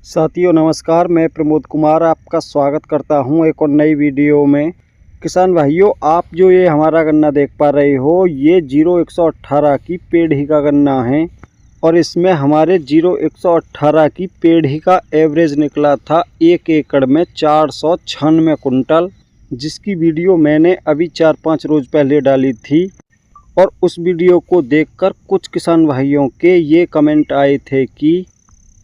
साथियों नमस्कार, मैं प्रमोद कुमार आपका स्वागत करता हूं एक और नई वीडियो में। किसान भाइयों, आप जो ये हमारा गन्ना देख पा रहे हो, ये 0118 की पेढ़ी का गन्ना है और इसमें हमारे 0118 की पेढ़ी का एवरेज निकला था 1 एकड़ में 496 कुंटल, जिसकी वीडियो मैंने अभी 4-5 रोज़ पहले डाली थी। और उस वीडियो को देखकर कुछ किसान भाइयों के ये कमेंट आए थे कि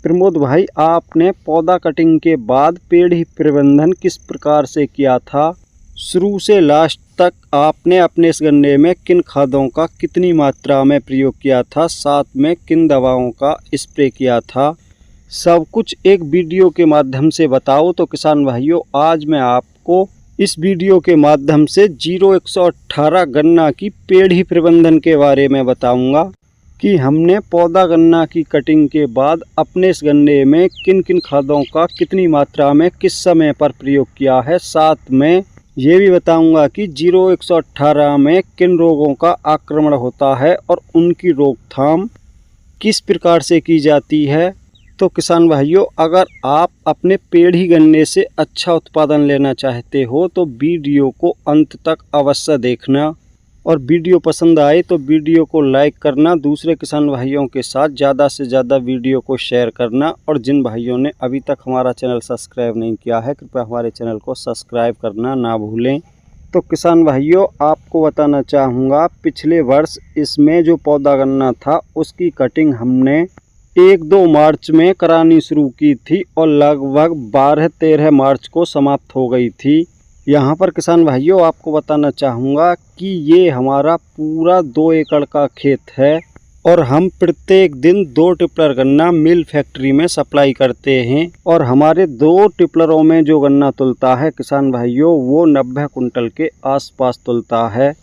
प्रमोद भाई, आपने पौधा कटिंग के बाद पेढ़ी प्रबंधन किस प्रकार से किया था? शुरू से लास्ट तक आपने अपने इस गन्ने में किन खादों का कितनी मात्रा में प्रयोग किया था, साथ में किन दवाओं का स्प्रे किया था, सब कुछ एक वीडियो के माध्यम से बताओ। तो किसान भाइयों, आज मैं आपको इस वीडियो के माध्यम से 0118 गन्ना की पेढ़ी प्रबंधन के बारे में बताऊंगा कि हमने पौधा गन्ना की कटिंग के बाद अपने इस गन्ने में किन किन खादों का कितनी मात्रा में किस समय पर प्रयोग किया है। साथ में ये भी बताऊंगा कि 0118 में किन रोगों का आक्रमण होता है और उनकी रोकथाम किस प्रकार से की जाती है। तो किसान भाइयों, अगर आप अपने पेढ़ी गन्ने से अच्छा उत्पादन लेना चाहते हो तो वीडियो को अंत तक अवश्य देखना, और वीडियो पसंद आए तो वीडियो को लाइक करना, दूसरे किसान भाइयों के साथ ज़्यादा से ज़्यादा वीडियो को शेयर करना, और जिन भाइयों ने अभी तक हमारा चैनल सब्सक्राइब नहीं किया है, कृपया हमारे चैनल को सब्सक्राइब करना ना भूलें। तो किसान भाइयों, आपको बताना चाहूँगा, पिछले वर्ष इसमें जो पौधा गन्ना था उसकी कटिंग हमने 1-2 मार्च में करानी शुरू की थी और लगभग 12-13 मार्च को समाप्त हो गई थी। यहाँ पर किसान भाइयों, आपको बताना चाहूँगा कि ये हमारा पूरा 2 एकड़ का खेत है और हम प्रत्येक दिन 2 टिपलर गन्ना मिल फैक्ट्री में सप्लाई करते हैं, और हमारे 2 टिपलरों में जो गन्ना तुलता है किसान भाइयों, वो 90 कुंटल के आसपास तुलता है।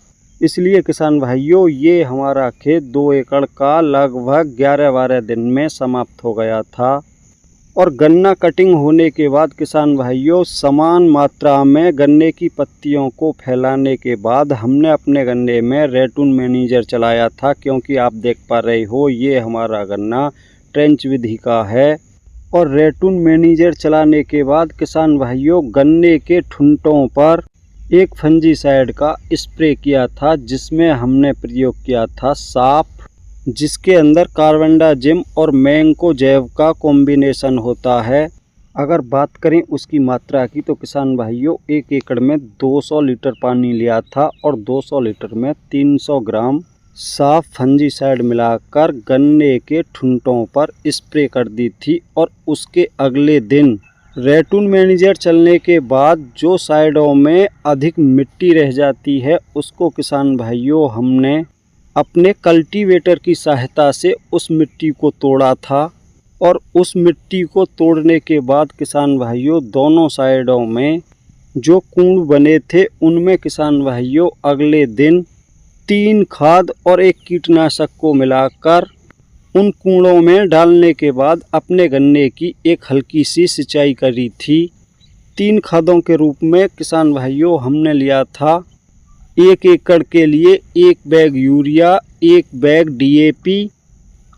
इसलिए किसान भाइयों, ये हमारा खेत 2 एकड़ का लगभग 11-12 दिन में समाप्त हो गया था। और गन्ना कटिंग होने के बाद किसान भाइयों, समान मात्रा में गन्ने की पत्तियों को फैलाने के बाद हमने अपने गन्ने में रेटून मैनेजर चलाया था, क्योंकि आप देख पा रहे हो ये हमारा गन्ना ट्रेंच विधि का है। और रेटून मैनेजर चलाने के बाद किसान भाइयों, गन्ने के ठुंटों पर एक फंजीसाइड का स्प्रे किया था, जिसमें हमने प्रयोग किया था साफ, जिसके अंदर कार्बेंडाजिम और मैंकोजेब का कॉम्बिनेशन होता है। अगर बात करें उसकी मात्रा की तो किसान भाइयों, 1 एकड़ में 200 लीटर पानी लिया था और 200 लीटर में 300 ग्राम साफ फंजीसाइड मिलाकर गन्ने के ठुंटों पर स्प्रे कर दी थी। और उसके अगले दिन रेटून मैनेजर चलने के बाद जो साइडों में अधिक मिट्टी रह जाती है, उसको किसान भाइयों हमने अपने कल्टीवेटर की सहायता से उस मिट्टी को तोड़ा था। और उस मिट्टी को तोड़ने के बाद किसान भाइयों, दोनों साइडों में जो कूंड बने थे उनमें किसान भाइयों अगले दिन 3 खाद और 1 कीटनाशक को मिलाकर उन कूड़ों में डालने के बाद अपने गन्ने की एक हल्की सी सिंचाई करी थी। 3 खादों के रूप में किसान भाइयों हमने लिया था 1 एकड़ के लिए 1 bag urea, 1 bag DAP,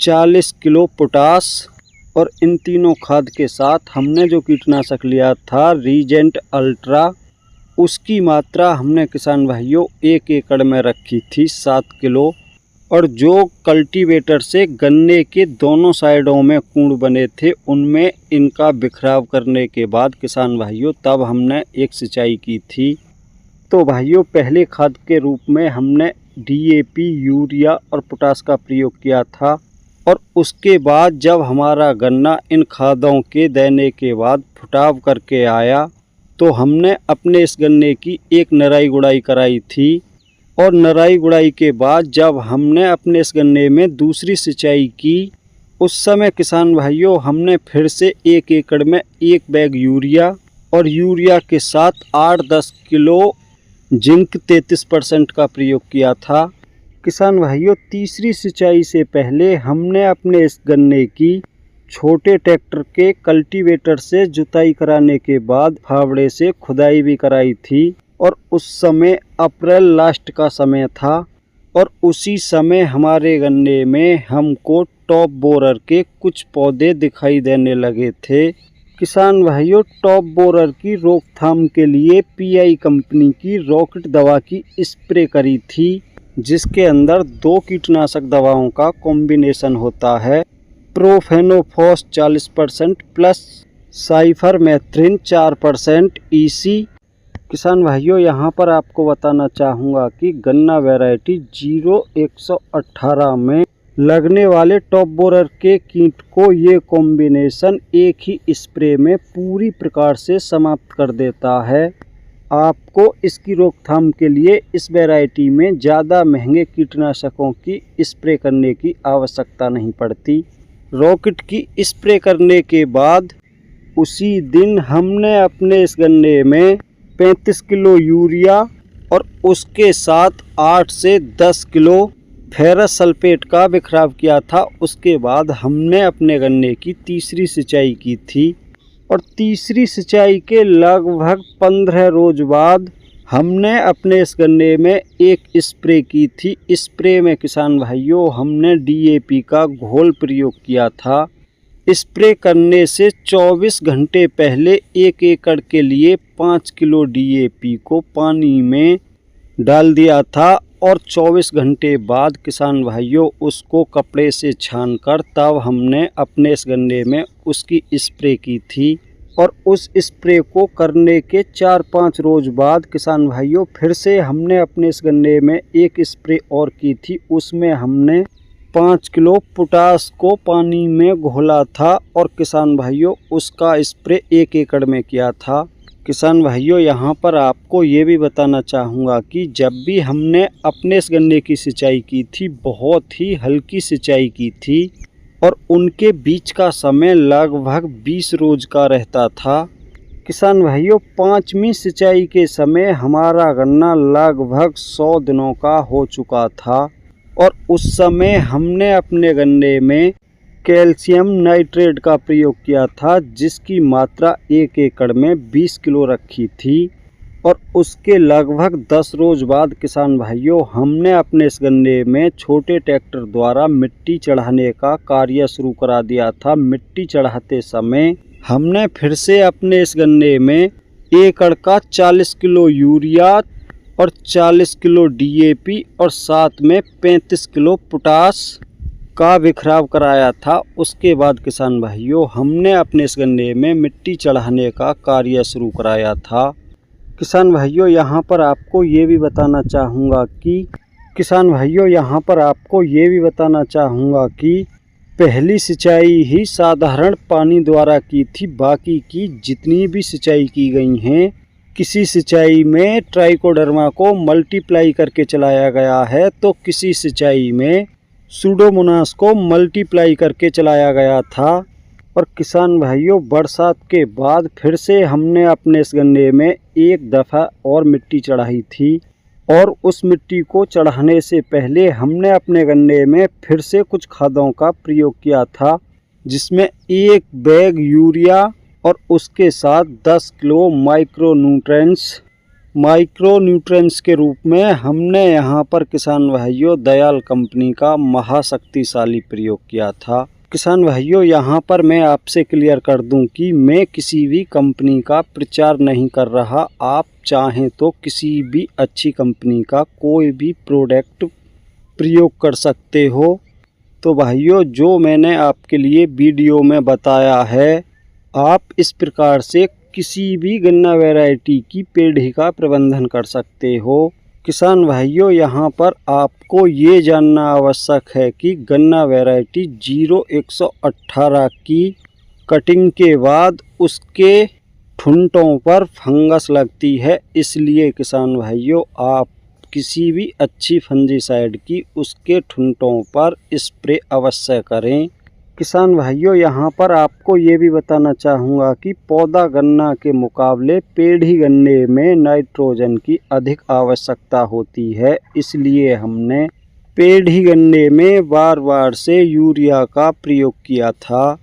40 kilo potash, और इन तीनों खाद के साथ हमने जो कीटनाशक लिया था रीजेंट अल्ट्रा, उसकी मात्रा हमने किसान भाइयों 1 एकड़ में रखी थी 7 किलो। और जो कल्टीवेटर से गन्ने के दोनों साइडों में कूंड बने थे उनमें इनका बिखराव करने के बाद किसान भाइयों तब हमने एक सिंचाई की थी। तो भाइयों, पहले खाद के रूप में हमने DAP, यूरिया और पोटास का प्रयोग किया था। और उसके बाद जब हमारा गन्ना इन खादों के देने के बाद फुटाव करके आया तो हमने अपने इस गन्ने की एक नराई गुड़ाई कराई थी। और नराई गुड़ाई के बाद जब हमने अपने इस गन्ने में दूसरी सिंचाई की, उस समय किसान भाइयों हमने फिर से 1 एकड़ में 1 बैग यूरिया और यूरिया के साथ 8-10 किलो जिंक 33% का प्रयोग किया था। किसान भाइयों, तीसरी सिंचाई से पहले हमने अपने इस गन्ने की छोटे ट्रैक्टर के कल्टीवेटर से जुताई कराने के बाद फावड़े से खुदाई भी कराई थी। और उस समय अप्रैल लास्ट का समय था और उसी समय हमारे गन्ने में हमको टॉप बोरर के कुछ पौधे दिखाई देने लगे थे। किसान भाइयों, टॉप बोरर की रोकथाम के लिए पीआई कंपनी की रॉकेट दवा की स्प्रे करी थी, जिसके अंदर 2 कीटनाशक दवाओं का कॉम्बिनेशन होता है। Profenofos 40% plus cypermethrin 4% EC. किसान भाइयों, यहाँ पर आपको बताना चाहूँगा कि गन्ना वैरायटी 0118 में लगने वाले टॉप बोरर के कीट को ये कॉम्बिनेशन एक ही स्प्रे में पूरी प्रकार से समाप्त कर देता है। आपको इसकी रोकथाम के लिए इस वैरायटी में ज़्यादा महंगे कीटनाशकों की स्प्रे करने की आवश्यकता नहीं पड़ती। रॉकेट की स्प्रे करने के बाद उसी दिन हमने अपने इस गन्ने में 35 किलो यूरिया और उसके साथ 8 से 10 किलो फेरस सल्फेट का बिखराव किया था। उसके बाद हमने अपने गन्ने की तीसरी सिंचाई की थी और तीसरी सिंचाई के लगभग 15 रोज बाद हमने अपने इस गन्ने में एक स्प्रे की थी। स्प्रे में किसान भाइयों हमने डीएपी का घोल प्रयोग किया था। स्प्रे करने से 24 घंटे पहले 1 एकड़ के लिए 5 किलो डीएपी को पानी में डाल दिया था और 24 घंटे बाद किसान भाइयों उसको कपड़े से छानकर तब हमने अपने इस गन्ने में उसकी स्प्रे की थी। और उस स्प्रे को करने के 4-5 रोज बाद किसान भाइयों फिर से हमने अपने इस गन्ने में एक स्प्रे और की थी। उसमें हमने 5 किलो पोटास को पानी में घोला था और किसान भाइयों उसका स्प्रे 1 एकड़ में किया था। किसान भाइयों, यहाँ पर आपको ये भी बताना चाहूँगा कि जब भी हमने अपने इस गन्ने की सिंचाई की थी बहुत ही हल्की सिंचाई की थी और उनके बीच का समय लगभग 20 रोज का रहता था। किसान भाइयों, 5वीं सिंचाई के समय हमारा गन्ना लगभग 100 दिनों का हो चुका था और उस समय हमने अपने गन्ने में कैल्शियम नाइट्रेट का प्रयोग किया था, जिसकी मात्रा 1 एकड़ में 20 किलो रखी थी। और उसके लगभग 10 रोज बाद किसान भाइयों हमने अपने इस गन्ने में छोटे ट्रैक्टर द्वारा मिट्टी चढ़ाने का कार्य शुरू करा दिया था। मिट्टी चढ़ाते समय हमने फिर से अपने इस गन्ने में एकड़ का 40 किलो यूरिया और 40 किलो डीएपी और साथ में 35 किलो पोटास का बिखराव कराया था। उसके बाद किसान भाइयों हमने अपने इस गन्ने में मिट्टी चढ़ाने का कार्य शुरू कराया था। किसान भाइयों, यहाँ पर आपको ये भी बताना चाहूँगा कि पहली सिंचाई ही साधारण पानी द्वारा की थी। बाकी की जितनी भी सिंचाई की गई हैं किसी सिंचाई में ट्राइकोडर्मा को मल्टीप्लाई करके चलाया गया है तो किसी सिंचाई में सूडोमोनास को मल्टीप्लाई करके चलाया गया था। और किसान भाइयों, बरसात के बाद फिर से हमने अपने इस गन्ने में एक दफ़ा और मिट्टी चढ़ाई थी और उस मिट्टी को चढ़ाने से पहले हमने अपने गन्ने में फिर से कुछ खादों का प्रयोग किया था, जिसमें 1 बैग यूरिया और उसके साथ 10 किलो माइक्रोन्यूट्रेंट्स के रूप में हमने यहाँ पर किसान भाइयों दयाल कंपनी का महाशक्तिशाली प्रयोग किया था। किसान भाइयों, यहाँ पर मैं आपसे क्लियर कर दूं कि मैं किसी भी कंपनी का प्रचार नहीं कर रहा। आप चाहें तो किसी भी अच्छी कंपनी का कोई भी प्रोडक्ट प्रयोग कर सकते हो। तो भाइयों, जो मैंने आपके लिए वीडियो में बताया है आप इस प्रकार से किसी भी गन्ना वैरायटी की पेड़ का प्रबंधन कर सकते हो। किसान भाइयों, यहाँ पर आपको ये जानना आवश्यक है कि गन्ना वैरायटी 0118 की कटिंग के बाद उसके ठुंटों पर फंगस लगती है, इसलिए किसान भाइयों आप किसी भी अच्छी फंजीसाइड की उसके ठुंटों पर स्प्रे अवश्य करें। किसान भाइयों, यहाँ पर आपको ये भी बताना चाहूँगा कि पौधा गन्ना के मुकाबले पेड़ी गन्ने में नाइट्रोजन की अधिक आवश्यकता होती है, इसलिए हमने पेड़ी गन्ने में बार से यूरिया का प्रयोग किया था।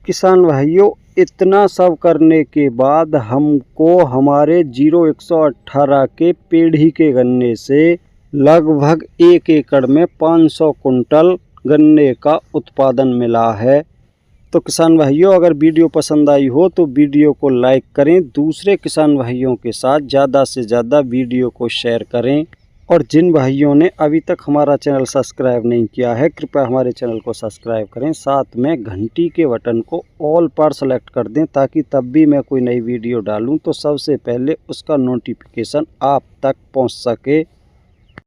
किसान भाइयों, इतना सब करने के बाद हमको हमारे 0118 के पेड़ी के गन्ने से लगभग 1 एकड़ में 500 कुंटल गन्ने का उत्पादन मिला है। तो किसान भाइयों, अगर वीडियो पसंद आई हो तो वीडियो को लाइक करें, दूसरे किसान भाइयों के साथ ज़्यादा से ज़्यादा वीडियो को शेयर करें। और जिन भाइयों ने अभी तक हमारा चैनल सब्सक्राइब नहीं किया है, कृपया हमारे चैनल को सब्सक्राइब करें, साथ में घंटी के बटन को ऑल पर सेलेक्ट कर दें, ताकि तब भी मैं कोई नई वीडियो डालूं तो सबसे पहले उसका नोटिफिकेशन आप तक पहुंच सके।